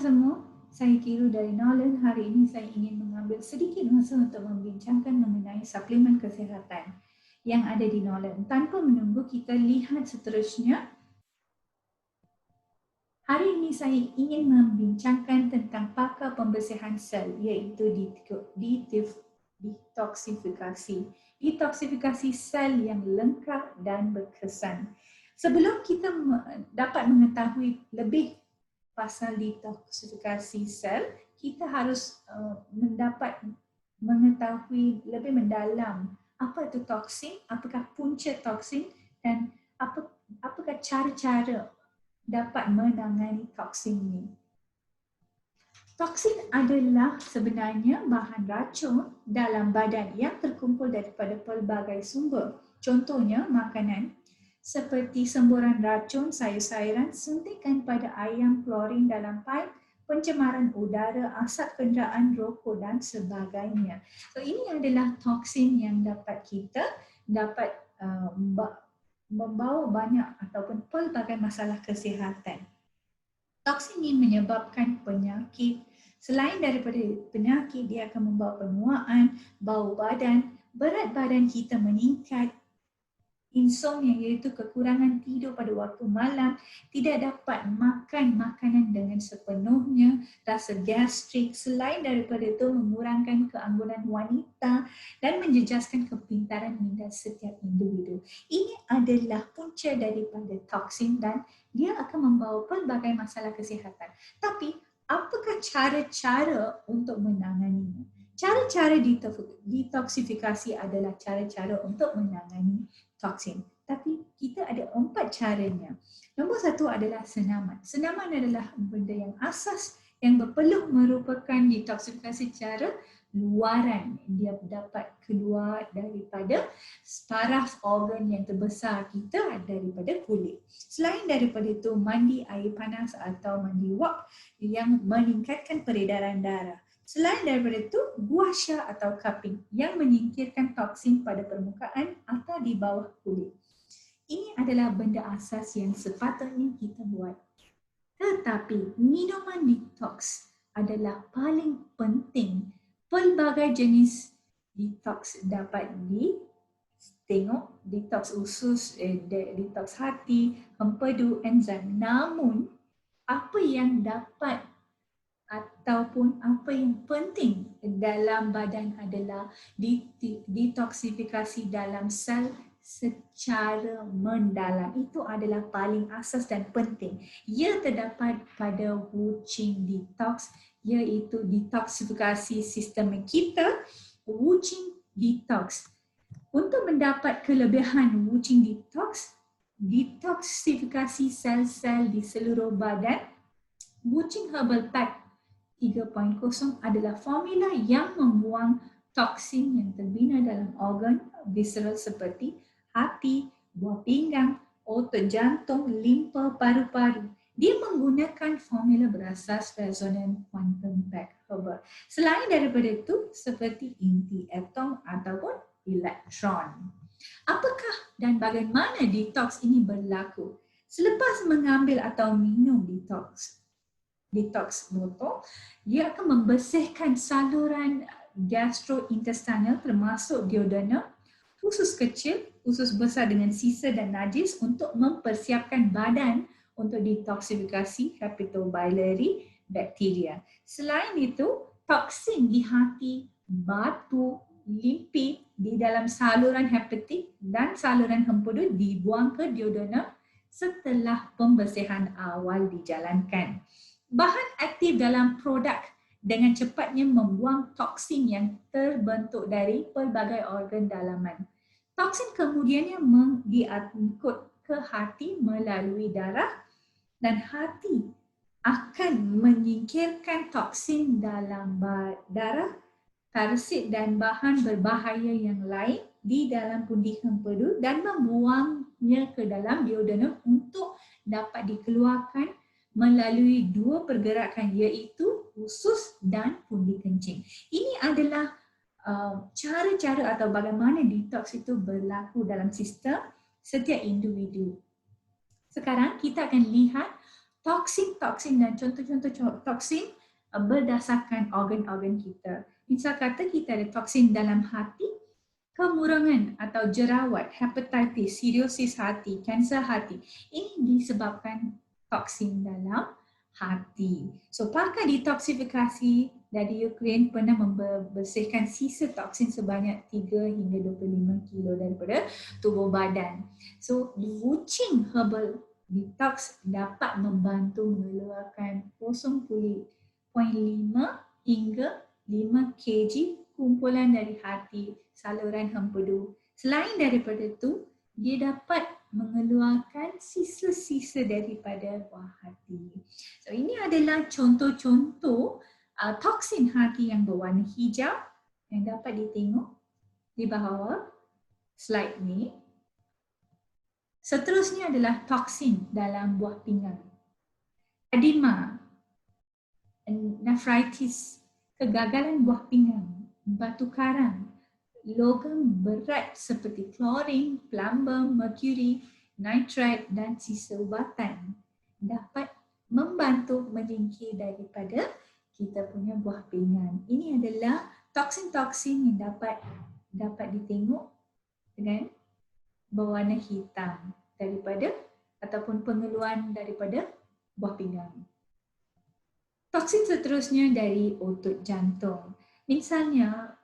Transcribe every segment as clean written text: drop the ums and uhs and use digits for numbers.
semua, saya Kiru dari Nolan. Hari ini saya ingin mengambil sedikit masa untuk membincangkan mengenai suplemen kesihatan yang ada di Nolan. Tanpa menunggu, kita lihat seterusnya. Hari ini saya ingin membincangkan tentang pakar pembersihan sel, iaitu detoksifikasi. Detoksifikasi sel yang lengkap dan berkesan. Sebelum kita dapat mengetahui lebih pasal detoksifikasi sel, kita harus mendapat mengetahui lebih mendalam apa itu toksin, apakah punca toksin dan apakah cara-cara dapat menangani toksin ini. Toksin adalah sebenarnya bahan racun dalam badan yang terkumpul daripada pelbagai sumber. Contohnya makanan seperti semburan racun, sayur-sayuran, suntikan pada ayam, klorin dalam paip, pencemaran udara, asap kenderaan, rokok dan sebagainya. So ini adalah toksin yang dapat kita membawa banyak ataupun pelbagai masalah kesihatan. Toksin ini menyebabkan penyakit. Selain daripada penyakit, dia akan membawa penuaan, bau badan, berat badan kita meningkat, insomnia iaitu kekurangan tidur pada waktu malam, tidak dapat makan makanan dengan sepenuhnya, rasa gastrik. Selain daripada itu mengurangkan keanggunan wanita dan menjejaskan kepintaran minda setiap individu. Ini adalah punca daripada toksin dan dia akan membawa pelbagai masalah kesihatan. Tapi apakah cara-cara untuk menanganinya? Cara-cara detoksifikasi adalah cara-cara untuk menangani toksin. Tapi kita ada 4 caranya. Nombor 1 adalah senaman. Senaman adalah benda yang asas yang berpeluh merupakan detoksifikasi secara luaran. Dia dapat keluar daripada saraf organ yang terbesar kita daripada kulit. Selain daripada itu, mandi air panas atau mandi wap yang meningkatkan peredaran darah. Selain daripada itu, gua sya atau cupping yang menyingkirkan toksin pada permukaan atau di bawah kulit. Ini adalah benda asas yang sepatutnya kita buat. Tetapi minuman detox adalah paling penting. Pelbagai jenis detox dapat ditengok, detox usus, detox hati, empedu, enzim. Namun, apa yang dapat ataupun apa yang penting dalam badan adalah detoksifikasi dalam sel secara mendalam. Itu adalah paling asas dan penting. Ia terdapat pada Wuching Detox, iaitu detoksifikasi sistem kita, Wuching Detox. Untuk mendapat kelebihan Wuching Detox, detoksifikasi sel-sel di seluruh badan, Wuching Herbal Pack 3.0 adalah formula yang membuang toksin yang terbina dalam organ visceral seperti hati, buah pinggang, otot jantung, limpa, paru-paru. Dia menggunakan formula berasas resonant quantum pack herbal. Selain daripada itu, seperti inti atom ataupun elektron. Apakah dan bagaimana detox ini berlaku? Selepas mengambil atau minum detox motor, dia akan membersihkan saluran gastrointestinal termasuk duodenum, usus kecil, usus besar dengan sisa dan najis untuk mempersiapkan badan untuk detoksifikasi hepatobiliary bakteria. Selain itu, toksin di hati, batu, limpit di dalam saluran hepatik dan saluran empedu dibuang ke duodenum setelah pembersihan awal dijalankan. Bahan aktif dalam produk dengan cepatnya membuang toksin yang terbentuk dari pelbagai organ dalaman. Toksin kemudiannya diangkut ke hati melalui darah dan hati akan menyingkirkan toksin dalam darah, parasit dan bahan berbahaya yang lain di dalam pundi empedu dan membuangnya ke dalam duodenum untuk dapat dikeluarkan melalui 2 pergerakan iaitu usus dan pundi kencing. Ini adalah cara-cara atau bagaimana detox itu berlaku dalam sistem setiap individu. Sekarang kita akan lihat toksin dan contoh-contoh toksin berdasarkan organ-organ kita. Misal kata kita ada toksin dalam hati, kemurangan atau jerawat, hepatitis, cirrhosis hati, kanser hati. Ini disebabkan toksin dalam hati. So pakar detoksifikasi dari Ukraine pernah membersihkan sisa toksin sebanyak 3 hingga 25 kilo daripada tubuh badan. So Wuqing Herbal Detox dapat membantu mengeluarkan 0.5 hingga 5 kg kumpulan dari hati saluran hempedu. Selain daripada itu, dia dapat mengeluarkan sisa-sisa daripada buah hati. So ini adalah contoh-contoh toksin hati yang berwarna hijau yang dapat ditengok di bawah slide ni. Seterusnya adalah toksin dalam buah pinggang. Edema, nefritis, kegagalan buah pinggang, batu karang, logam berat seperti klorin, plumber, merkuri, nitrate dan sisa ubatan dapat membantu menyingkir daripada kita punya buah pinggang. Ini adalah toksin-toksin yang dapat ditengok dengan berwarna hitam daripada ataupun pengeluaran daripada buah pinggang. Toksin seterusnya dari otot jantung. Misalnya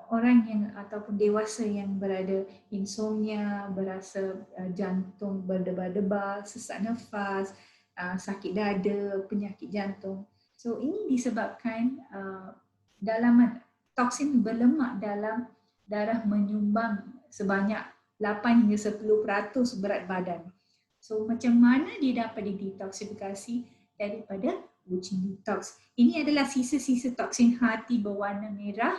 orang yang ataupun dewasa yang berada insomnia, berasa jantung berdebar-debar, sesak nafas, sakit dada, penyakit jantung. So ini disebabkan dalaman toksin berlemak dalam darah menyumbang sebanyak 8 hingga 10% berat badan. So macam mana dia dapat didetoksifikasi daripada Wuqing Detox? Ini adalah sisa-sisa toksin hati berwarna merah.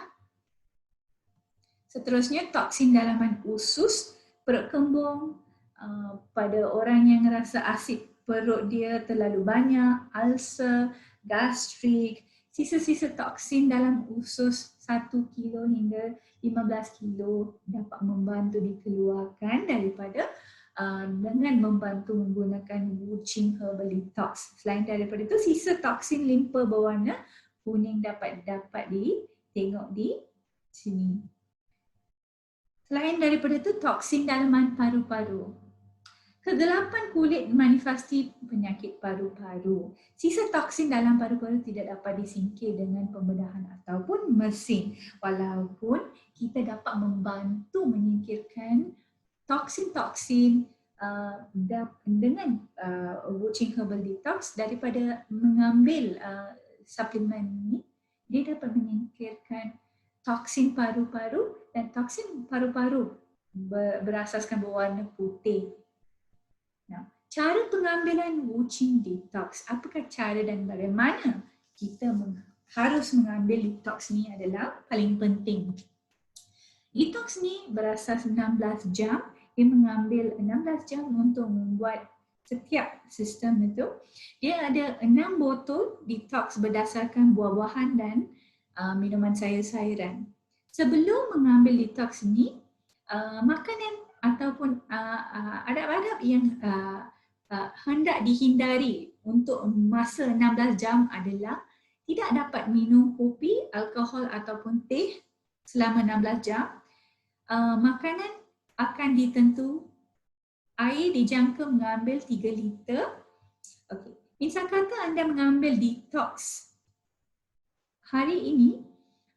Seterusnya toksin dalaman usus, perut kembung, pada orang yang rasa asid perut dia terlalu banyak, ulcer, gastrik, sisa-sisa toksin dalam usus 1 kilo hingga 15 kilo dapat membantu dikeluarkan daripada dengan membantu menggunakan Wuqing Herbal Detox. Selain daripada itu, sisa toksin limpa berwarna kuning dapat ditengok di sini. Selain daripada itu, toksin dalaman paru-paru. Kegelapan kulit manifestasi penyakit paru-paru. Sisa toksin dalam paru-paru tidak dapat disingkir dengan pembedahan ataupun mesin. Walaupun kita dapat membantu menyingkirkan toksin-toksin dengan Wuqing Herbal Detox daripada mengambil suplemen ini, dia dapat menyingkirkan toksin paru-paru dan toksin paru-paru berasaskan berwarna putih. Nah, cara pengambilan Wuqing Detox, apakah cara dan bagaimana kita harus mengambil detox ni adalah paling penting. Detox ni berasas 16 jam, dia mengambil 16 jam untuk membuat setiap sistem itu. Dia ada 6 botol detox berdasarkan buah-buahan dan minuman sayur-sayuran. Sebelum mengambil detox ni, makanan ataupun adab-adab yang hendak dihindari untuk masa 16 jam adalah tidak dapat minum kopi, alkohol ataupun teh selama 16 jam. Makanan akan ditentu, air dijangka mengambil 3 liter. Okay. Misal kata anda mengambil detox hari ini,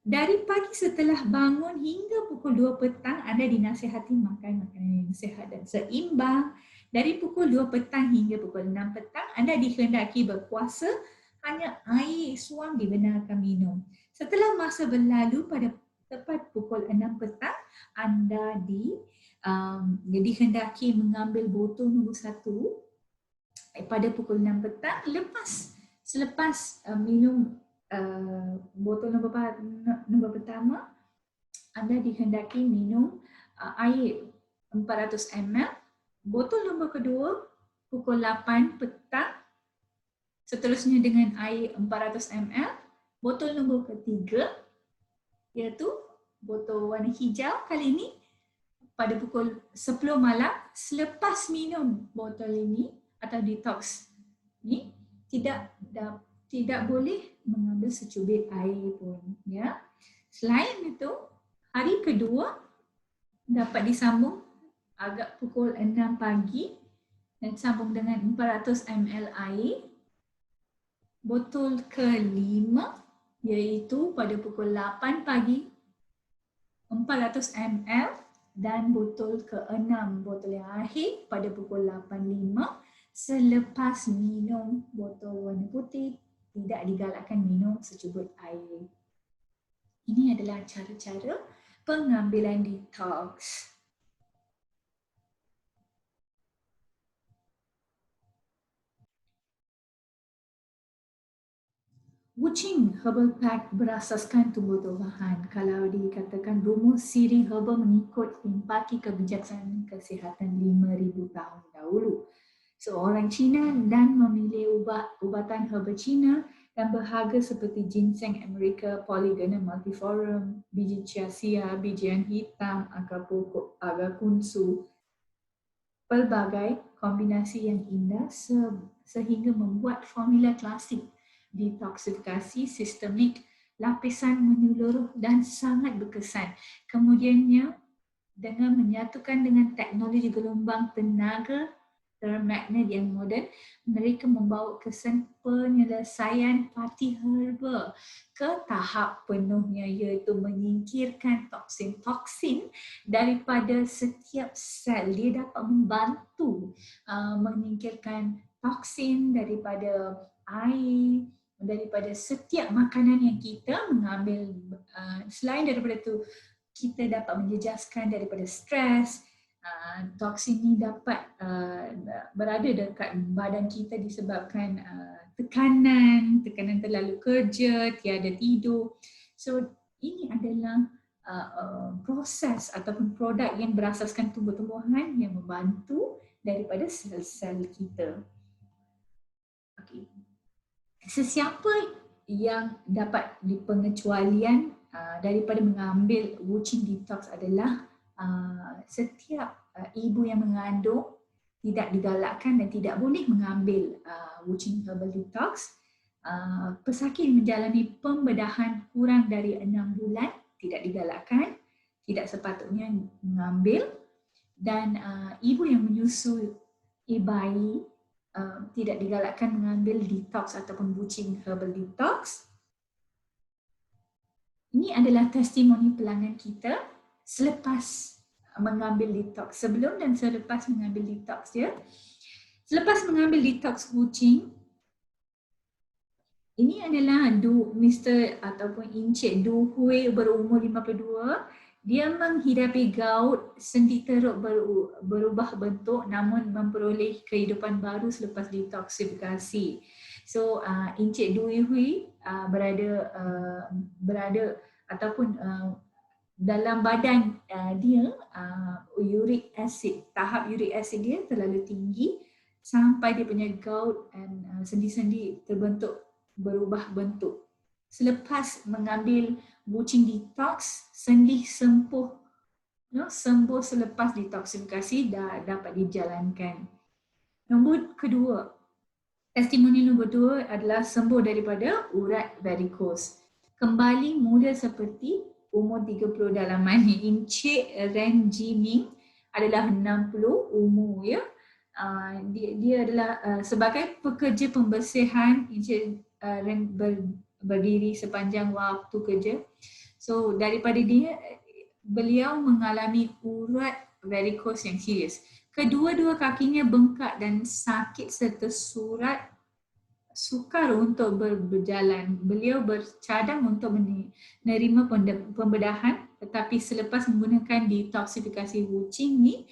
dari pagi setelah bangun hingga pukul 2 petang anda dinasihati makan makanan yang sihat dan seimbang. Dari pukul 2 petang hingga pukul 6 petang anda dikehendaki berpuasa, hanya air suam dibenarkan minum. Setelah masa berlalu pada tepat pukul 6 petang anda dikehendaki mengambil botol nombor 1 pada pukul 6 petang. Selepas minum botol nombor pertama, anda dikehendaki minum air 400 ml. Botol nombor kedua pukul 8 petang, seterusnya dengan air 400 ml. Botol nombor ketiga iaitu botol warna hijau kali ini pada pukul 10 malam. Selepas minum botol ini atau detox ni tidak boleh mengambil secubit air pun, ya. Selain itu, hari kedua dapat disambung agak pukul 6 pagi dan sambung dengan 400 ml air. Botol kelima iaitu pada pukul 8 pagi 400 ml dan botol ke-6, botol yang akhir pada pukul 8.05 selepas minum botol warna putih tidak digalakkan minum secubit air. Ini adalah cara-cara pengambilan detox. Wuching Herbal Pack berasaskan tumbuh-tumbuhan. Kalau dikatakan rumus siri herbal mengikut impaki kebijaksanaan kesihatan 5,000 tahun dahulu. Seorang Cina dan memilih ubatan herbal Cina dan berharga seperti ginseng Amerika, Polygonum multiforum, biji chiasia, bijian hitam, akar pokok, agar kunsu. Pelbagai kombinasi yang indah sehingga membuat formula klasik detoksifikasi sistemik, lapisan menyeluruh dan sangat berkesan. Kemudiannya dengan menyatukan dengan teknologi gelombang tenaga termagnet yang moden, mereka membawa kesan penyelesaian parti herbal ke tahap penuhnya, iaitu menyingkirkan toksin-toksin daripada setiap sel. Dia dapat membantu menyingkirkan toksin daripada air, daripada setiap makanan yang kita mengambil. Selain daripada itu, kita dapat menjejaskan daripada stres. Toksin ni dapat berada dekat badan kita disebabkan tekanan terlalu kerja, tiada tidur. So ini adalah proses ataupun produk yang berasaskan tumbuh-tumbuhan yang membantu daripada sel-sel kita. Okay. Sesiapa yang dapat dipengecualian daripada mengambil Wuching Detox adalah setiap ibu yang mengandung tidak digalakkan dan tidak boleh mengambil Wuching Herbal Detox. Pesakit menjalani pembedahan kurang dari 6 bulan tidak digalakkan, tidak sepatutnya mengambil, dan ibu yang menyusui bayi tidak digalakkan mengambil detox ataupun Wuching Herbal Detox. Ini adalah testimoni pelanggan kita selepas mengambil detox, sebelum dan selepas mengambil detox dia. Selepas mengambil detox Wuching, ini adalah Mr. ataupun Encik Du Hui berumur 52. Dia menghidapi gout, sendi teruk berubah bentuk namun memperoleh kehidupan baru selepas detoksifikasi. So Encik Du Hui berada ataupun dalam badan dia uric acid, tahap uric acid dia terlalu tinggi sampai dia punya gout dan sendi-sendi berubah bentuk. Selepas mengambil Wuching Detox, sendi sembuh selepas detoksifikasi dah dapat dijalankan. Testimoni nombor 2 adalah sembuh daripada urat varicose. Kembali muda seperti umur 30 dalaman. Encik Ren Jiming adalah 60 umur, ya. Dia adalah sebagai pekerja pembersihan. Encik Ren berdiri sepanjang waktu kerja. So daripada beliau mengalami urat varicose yang serius. Kedua-dua kakinya bengkak dan sakit serta sukar untuk berjalan. Beliau bercadang untuk menerima pembedahan, tetapi selepas menggunakan detoksifikasi Wuching ni,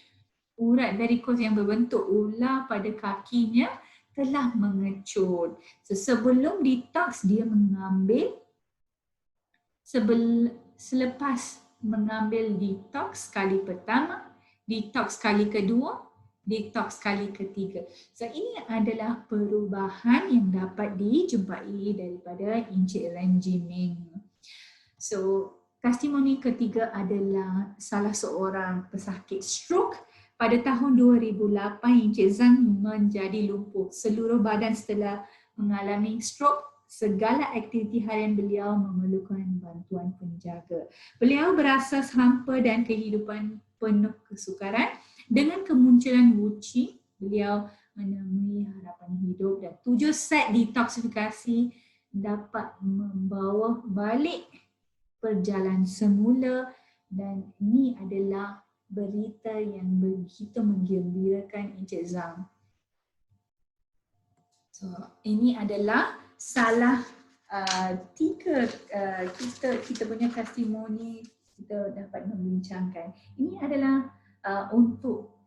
urat varicose yang berbentuk ular pada kakinya telah mengecut. So, sebelum detox dia mengambil, selepas mengambil detox kali pertama, detox kali kedua, detox kali ketiga. So ini adalah perubahan yang dapat dijumpai daripada Encik Ren Jiming. So testimoni ketiga adalah salah seorang pesakit stroke pada tahun 2008 Encik Zhang menjadi lumpuh seluruh badan setelah mengalami stroke. Segala aktiviti harian beliau memerlukan bantuan penjaga. Beliau berasas hampa dan kehidupan penuh kesukaran. Dengan kemunculan Wuqi, beliau menemui harapan hidup dan 7 set detoksifikasi dapat membawa balik perjalanan semula, dan ini adalah berita yang begitu menggembirakan Encik Zhang. So, ini adalah salah tiga kita punya testimoni kita dapat membincangkan. Ini adalah untuk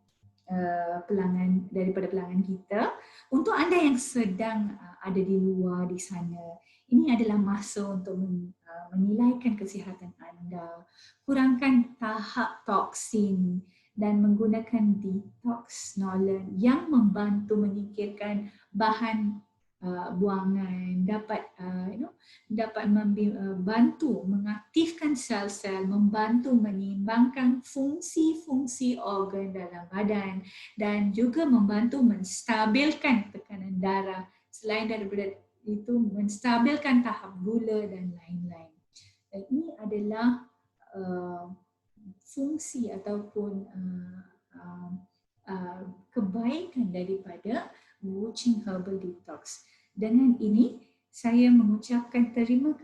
pelanggan daripada pelanggan kita. Untuk anda yang sedang ada di luar di sana, ini adalah masa untuk menilaikan kesihatan anda. Kurangkan tahap toksin dan menggunakan detox Nolen yang membantu menyingkirkan bahan buangan, dapat dapat membantu mengaktifkan sel-sel, membantu menyeimbangkan fungsi-fungsi organ dalam badan dan juga membantu menstabilkan tekanan darah. Selain daripada itu, menstabilkan tahap gula dan lain-lain. Dan ini adalah fungsi ataupun kebaikan daripada Wuqi Herbal Detox. Dengan ini, saya mengucapkan terima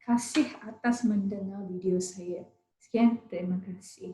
kasih atas mendengar video saya. Sekian, terima kasih.